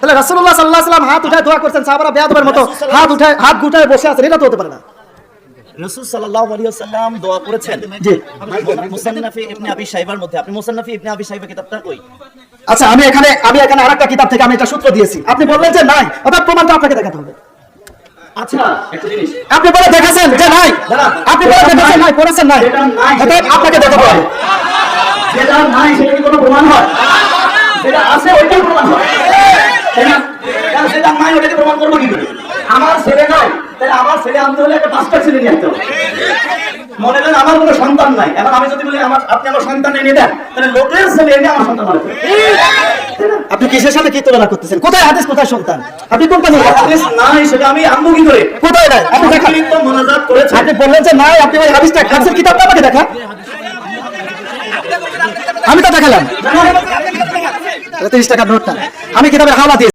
তাহলে রাসূলুল্লাহ সাল্লাল্লাহু আলাইহি ওয়াসাল্লাম হাত উঠায় দোয়া করছেন, সাহাবারা বেয়াদবের মতো হাত গুটায় বসে আছেন, এটা তো হতে পারে না। রাসূল সাল্লাল্লাহু আলাইহি ওয়াসাল্লাম দোয়া করেছেন। জি, মুসান্নাফে ইবনে আবি শাইবার মধ্যে। আপনি মুসান্নাফে ইবনে আবি শাইবা কিতাবটা কই? আচ্ছা, আমি এখানে আরেকটা কিতাব থেকে আমি এটা সূত্র দিয়েছি, আপনি বললেন যে নাই, অর্থাৎ প্রমাণটা আপনাকে দেখাতে হবে। আচ্ছা, একটা জিনিস আপনি বলে দেখাছেন যে নাই, আপনি বলে দেখাছেন নাই, পড়েছেন নাই, অর্থাৎ আপনাকে দেখাতে হবে। যেটা নাই সেটা কি কোনো প্রমাণ হয়? যেটা আছে ওইটাই প্রমাণ হয়, তাই না? কারণ যেটা নাই ওটাকে প্রমাণ করবো কি করে? আমার ছেলে নাই, তাহলে আমার ছেলে আনতে হলে একটা 5টা ছেলে নিয়ে আসতে হবে। মনে করেন আমার কোনো সন্তান নাই, এখন আমি যদি বলি আপনি আমার সন্তান এনে দেন, তাহলে লোকের ছেলে এনে আমার সন্তান হবে। আপনি কিসের সাথে কি তুলনা করতেছেন? কোথায় হাদিস, কোথায় সন্তান? আপনি কোন পাশে হাদিস নাই সেটা আমি আনবো কি করে? কোথায় নাই? আপনি দেখান। তো মুনাজাত করেছেন, আপনি বললেন যে নাই, আপনি ওই হাদিসের কিতাবটা আমাকে দেখান। আমি তো দেখালাম 30 টাকার নোটটা, আমি কিতাবের হাওলা দিয়েছি।